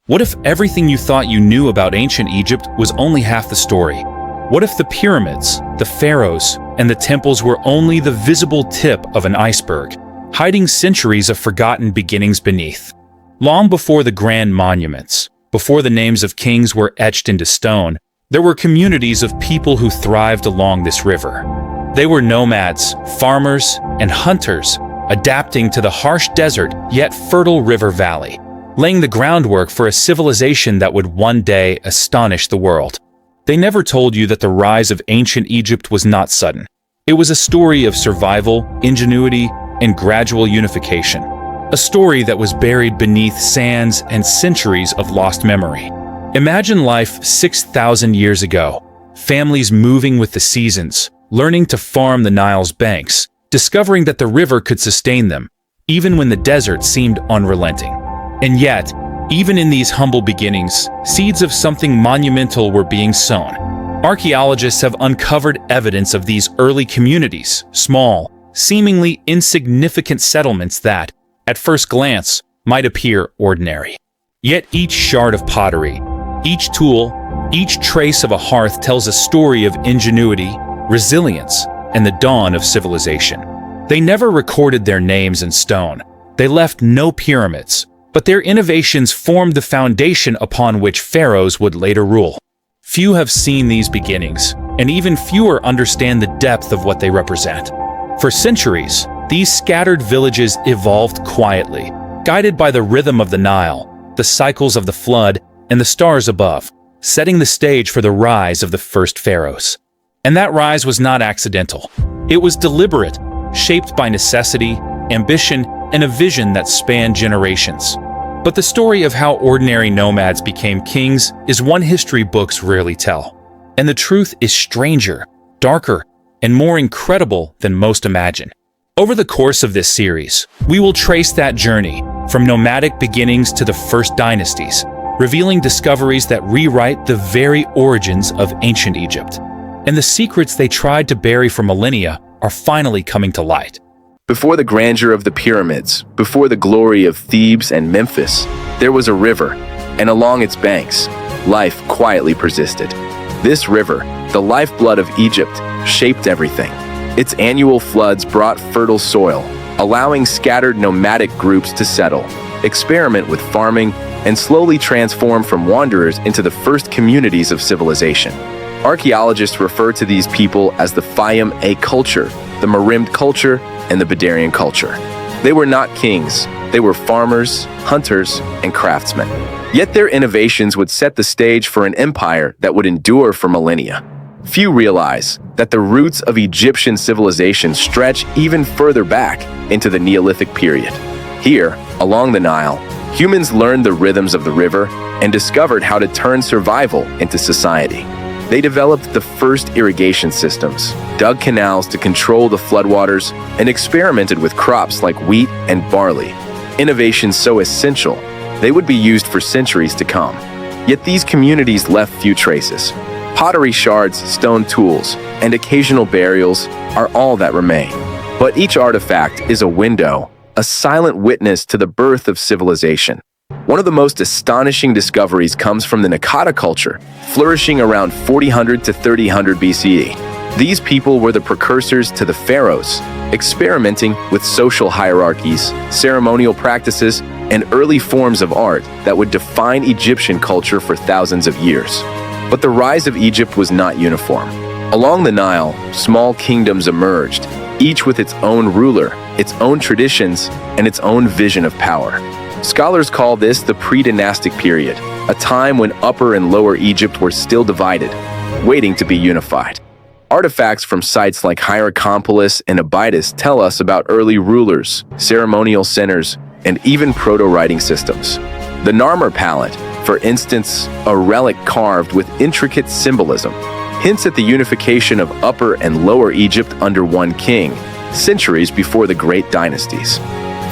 What if everything you thought you knew about ancient Egypt was only half the story? What if the pyramids, the pharaohs, and the temples were only the visible tip of an iceberg, hiding centuries of forgotten beginnings beneath? Long before the grand monuments, before the names of kings were etched into stone, there were communities of people who thrived along this river. They were nomads, farmers, and hunters, adapting to the harsh desert yet fertile river valley, laying the groundwork for a civilization that would one day astonish the world. They never told you that the rise of ancient Egypt was not sudden. It was a story of survival, ingenuity, and gradual unification. A story that was buried beneath sands and centuries of lost memory. Imagine life 6,000 years ago. Families moving with the seasons, learning to farm the Nile's banks, discovering that the river could sustain them, even when the desert seemed unrelenting. And yet, even in these humble beginnings, seeds of something monumental were being sown. Archaeologists have uncovered evidence of these early communities, small, seemingly insignificant settlements that, at first glance, might appear ordinary. Yet each shard of pottery, each tool, each trace of a hearth tells a story of ingenuity, resilience, and the dawn of civilization. They never recorded their names in stone. They left no pyramids, but their innovations formed the foundation upon which pharaohs would later rule. Few have seen these beginnings, and even fewer understand the depth of what they represent. For centuries, these scattered villages evolved quietly, guided by the rhythm of the Nile, the cycles of the flood, and the stars above, setting the stage for the rise of the first pharaohs. And that rise was not accidental. It was deliberate, shaped by necessity, ambition, and a vision that spanned generations. But the story of how ordinary nomads became kings is one history books rarely tell. And the truth is stranger, darker, and more incredible than most imagine. Over the course of this series, we will trace that journey from nomadic beginnings to the first dynasties, revealing discoveries that rewrite the very origins of ancient Egypt. And the secrets they tried to bury for millennia are finally coming to light. Before the grandeur of the pyramids, before the glory of Thebes and Memphis, there was a river, and along its banks, life quietly persisted. This river, the lifeblood of Egypt, shaped everything. Its annual floods brought fertile soil, allowing scattered nomadic groups to settle, experiment with farming, and slowly transform from wanderers into the first communities of civilization. Archaeologists refer to these people as the Fayum A culture, the Merimd culture, and the Badarian culture. They were not kings, they were farmers, hunters, and craftsmen. Yet their innovations would set the stage for an empire that would endure for millennia. Few realize that the roots of Egyptian civilization stretch even further back into the Neolithic period. Here, along the Nile, humans learned the rhythms of the river and discovered how to turn survival into society. They developed the first irrigation systems, dug canals to control the floodwaters, and experimented with crops like wheat and barley. Innovations so essential, they would be used for centuries to come. Yet these communities left few traces. Pottery shards, stone tools, and occasional burials are all that remain. But each artifact is a window, a silent witness to the birth of civilization. One of the most astonishing discoveries comes from the Naqada culture, flourishing around 4000 to 3000 BCE. These people were the precursors to the pharaohs, experimenting with social hierarchies, ceremonial practices, and early forms of art that would define Egyptian culture for thousands of years. But the rise of Egypt was not uniform. Along the Nile, small kingdoms emerged, each with its own ruler, its own traditions, and its own vision of power. Scholars call this the Pre-Dynastic period, a time when Upper and Lower Egypt were still divided, waiting to be unified. Artifacts from sites like Hierakonpolis and Abydos tell us about early rulers, ceremonial centers, and even proto-writing systems. The Narmer palette, for instance, a relic carved with intricate symbolism, hints at the unification of Upper and Lower Egypt under one king, centuries before the great dynasties.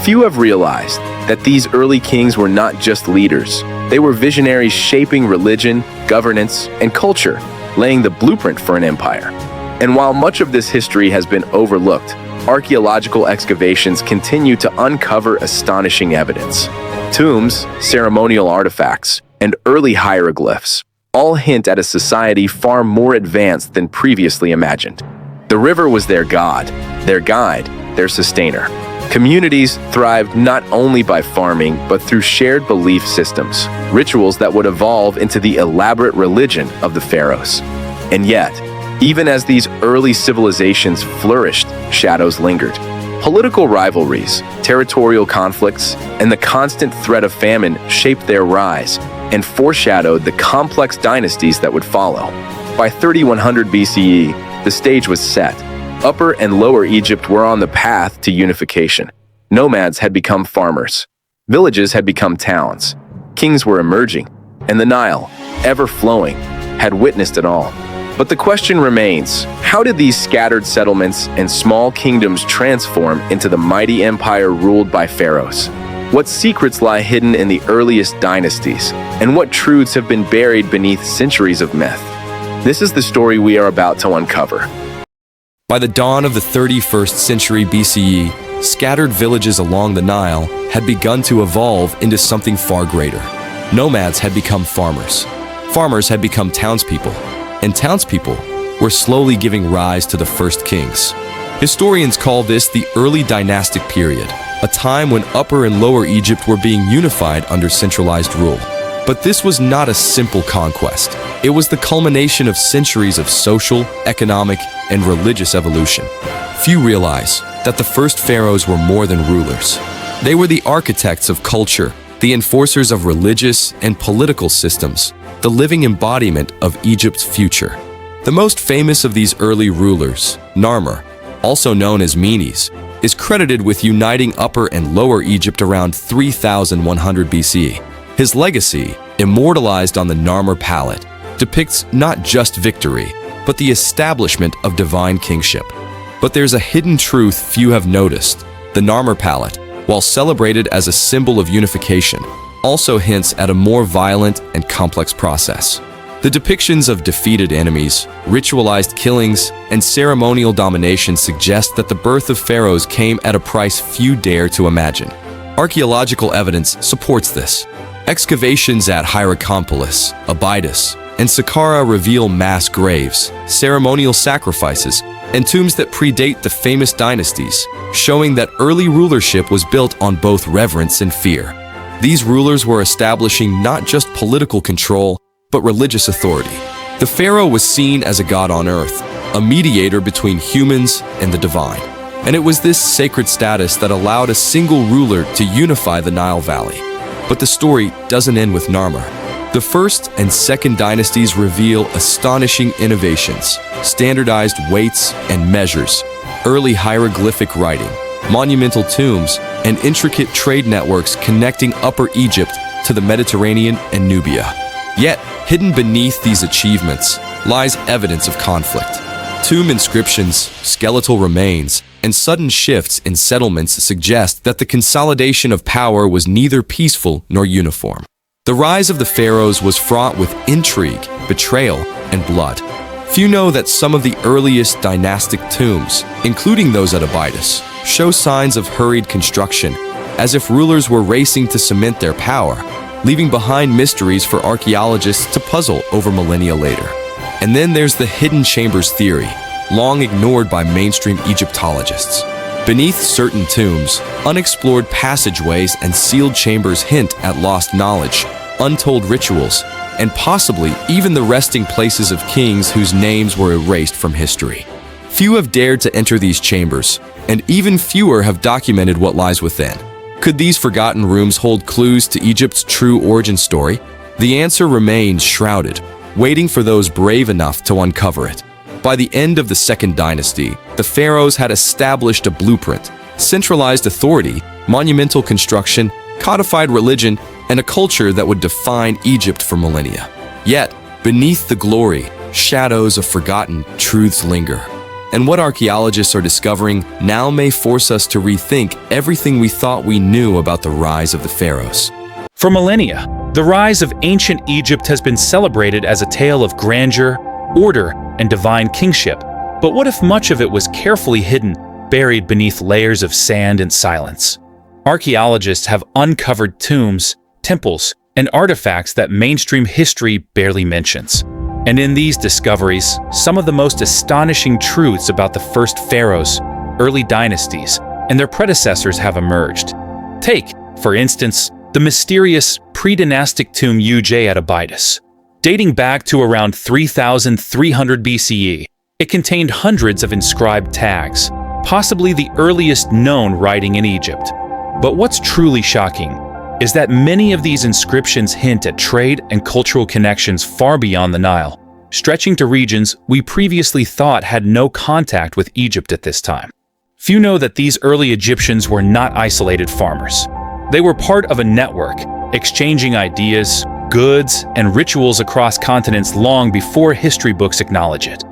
Few have realized that these early kings were not just leaders. They were visionaries shaping religion, governance, and culture, laying the blueprint for an empire. And while much of this history has been overlooked, archaeological excavations continue to uncover astonishing evidence. Tombs, ceremonial artifacts, and early hieroglyphs all hint at a society far more advanced than previously imagined. The river was their god, their guide, their sustainer. Communities thrived not only by farming, but through shared belief systems, rituals that would evolve into the elaborate religion of the pharaohs. And yet, even as these early civilizations flourished, shadows lingered. Political rivalries, territorial conflicts, and the constant threat of famine shaped their rise and foreshadowed the complex dynasties that would follow. By 3100 BCE, the stage was set. Upper and Lower Egypt were on the path to unification. Nomads had become farmers. Villages had become towns. Kings were emerging, and the Nile, ever flowing, had witnessed it all. But the question remains, how did these scattered settlements and small kingdoms transform into the mighty empire ruled by pharaohs? What secrets lie hidden in the earliest dynasties, and what truths have been buried beneath centuries of myth? This is the story we are about to uncover. By the dawn of the 31st century BCE, scattered villages along the Nile had begun to evolve into something far greater. Nomads had become farmers. Farmers had become townspeople. And townspeople were slowly giving rise to the first kings. Historians call this the early dynastic period, a time when Upper and Lower Egypt were being unified under centralized rule. But this was not a simple conquest. It was the culmination of centuries of social, economic, and religious evolution. Few realize that the first pharaohs were more than rulers. They were the architects of culture, the enforcers of religious and political systems, the living embodiment of Egypt's future. The most famous of these early rulers, Narmer, also known as Menes, is credited with uniting Upper and Lower Egypt around 3100 BCE. His legacy, immortalized on the Narmer palette, depicts not just victory, but the establishment of divine kingship. But there's a hidden truth few have noticed. The Narmer palette, while celebrated as a symbol of unification, also hints at a more violent and complex process. The depictions of defeated enemies, ritualized killings, and ceremonial domination suggest that the birth of pharaohs came at a price few dare to imagine. Archaeological evidence supports this. Excavations at Hierakonpolis, Abydos, and Saqqara reveal mass graves, ceremonial sacrifices, and tombs that predate the famous dynasties, showing that early rulership was built on both reverence and fear. These rulers were establishing not just political control, but religious authority. The pharaoh was seen as a god on earth, a mediator between humans and the divine. And it was this sacred status that allowed a single ruler to unify the Nile Valley. But the story doesn't end with Narmer. The first and second dynasties reveal astonishing innovations, standardized weights and measures, early hieroglyphic writing, monumental tombs, and intricate trade networks connecting Upper Egypt to the Mediterranean and Nubia. Yet, hidden beneath these achievements lies evidence of conflict. Tomb inscriptions, skeletal remains, and sudden shifts in settlements suggest that the consolidation of power was neither peaceful nor uniform. The rise of the pharaohs was fraught with intrigue, betrayal, and blood. Few know that some of the earliest dynastic tombs, including those at Abydos, show signs of hurried construction, as if rulers were racing to cement their power, leaving behind mysteries for archaeologists to puzzle over millennia later. And then there's the hidden chambers theory, long ignored by mainstream Egyptologists. Beneath certain tombs, unexplored passageways and sealed chambers hint at lost knowledge, untold rituals, and possibly even the resting places of kings whose names were erased from history. Few have dared to enter these chambers, and even fewer have documented what lies within. Could these forgotten rooms hold clues to Egypt's true origin story? The answer remains shrouded, waiting for those brave enough to uncover it. By the end of the Second Dynasty, the pharaohs had established a blueprint, centralized authority, monumental construction, codified religion, and a culture that would define Egypt for millennia. Yet, beneath the glory, shadows of forgotten truths linger. And what archaeologists are discovering now may force us to rethink everything we thought we knew about the rise of the pharaohs. For millennia, the rise of ancient Egypt has been celebrated as a tale of grandeur, order, and divine kingship. But what if much of it was carefully hidden, buried beneath layers of sand and silence? Archaeologists have uncovered tombs, temples, and artifacts that mainstream history barely mentions. And in these discoveries, some of the most astonishing truths about the first pharaohs, early dynasties, and their predecessors have emerged. Take, for instance, the mysterious pre-dynastic tomb Uj at Abydos. Dating back to around 3,300 BCE, it contained hundreds of inscribed tags, possibly the earliest known writing in Egypt. But what's truly shocking is that many of these inscriptions hint at trade and cultural connections far beyond the Nile, stretching to regions we previously thought had no contact with Egypt at this time. Few know that these early Egyptians were not isolated farmers. They were part of a network, exchanging ideas, goods, and rituals across continents long before history books acknowledge it.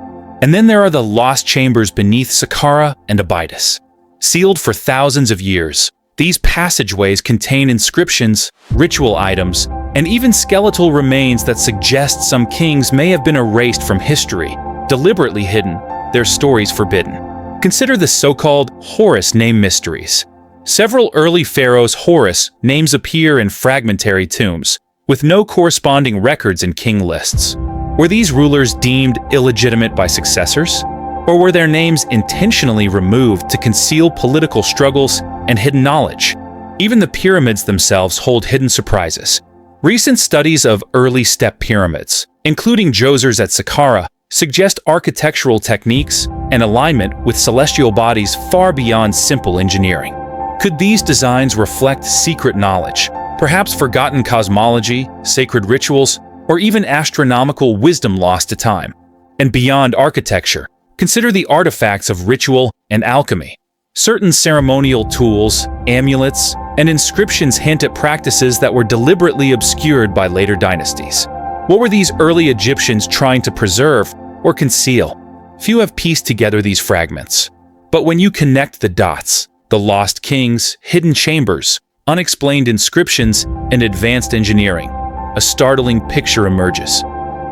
And then there are the lost chambers beneath Saqqara and Abydos. Sealed for thousands of years, these passageways contain inscriptions, ritual items, and even skeletal remains that suggest some kings may have been erased from history, deliberately hidden, their stories forbidden. Consider the so-called Horus name mysteries. Several early pharaohs' Horus names appear in fragmentary tombs, with no corresponding records in king lists. Were these rulers deemed illegitimate by successors? Or were their names intentionally removed to conceal political struggles and hidden knowledge? Even the pyramids themselves hold hidden surprises. Recent studies of early step pyramids, including Djoser's at Saqqara, suggest architectural techniques and alignment with celestial bodies far beyond simple engineering. Could these designs reflect secret knowledge, perhaps forgotten cosmology, sacred rituals, or even astronomical wisdom lost to time? And beyond architecture, consider the artifacts of ritual and alchemy. Certain ceremonial tools, amulets, and inscriptions hint at practices that were deliberately obscured by later dynasties. What were these early Egyptians trying to preserve or conceal? Few have pieced together these fragments. But when you connect the dots, the lost kings, hidden chambers, unexplained inscriptions, and advanced engineering, a startling picture emerges.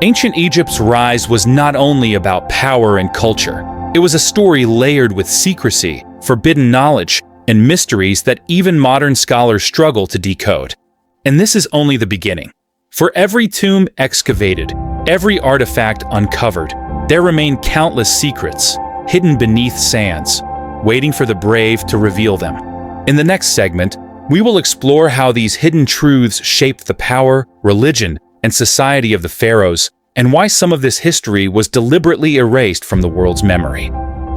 Ancient Egypt's rise was not only about power and culture. It was a story layered with secrecy, forbidden knowledge, and mysteries that even modern scholars struggle to decode. And this is only the beginning. For every tomb excavated, every artifact uncovered, there remain countless secrets, hidden beneath sands, waiting for the brave to reveal them. In the next segment, we will explore how these hidden truths shaped the power, religion, and society of the pharaohs, and why some of this history was deliberately erased from the world's memory.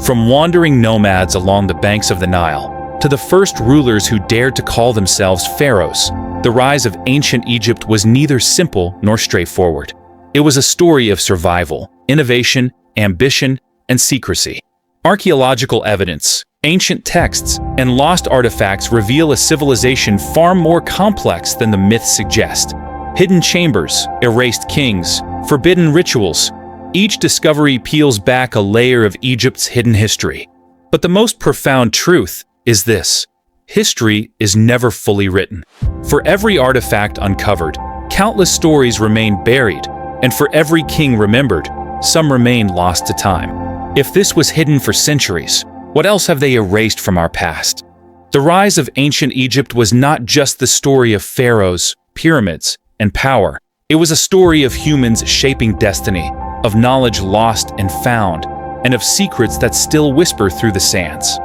From wandering nomads along the banks of the Nile, to the first rulers who dared to call themselves pharaohs, the rise of ancient Egypt was neither simple nor straightforward. It was a story of survival, innovation, ambition, and secrecy. Archaeological evidence, ancient texts, and lost artifacts reveal a civilization far more complex than the myths suggest. Hidden chambers, erased kings, forbidden rituals. Each discovery peels back a layer of Egypt's hidden history. But the most profound truth is this: history is never fully written. For every artifact uncovered, countless stories remain buried, and for every king remembered, some remain lost to time. If this was hidden for centuries, what else have they erased from our past? The rise of ancient Egypt was not just the story of pharaohs, pyramids, and power. It was a story of humans shaping destiny, of knowledge lost and found, and of secrets that still whisper through the sands.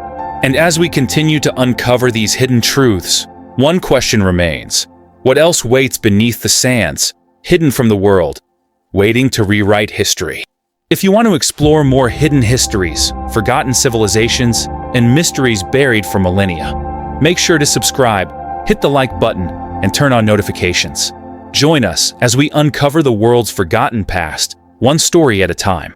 And as we continue to uncover these hidden truths, one question remains: what else waits beneath the sands, hidden from the world, waiting to rewrite history? If you want to explore more hidden histories, forgotten civilizations, and mysteries buried for millennia, make sure to subscribe, hit the like button, and turn on notifications. Join us as we uncover the world's forgotten past, one story at a time.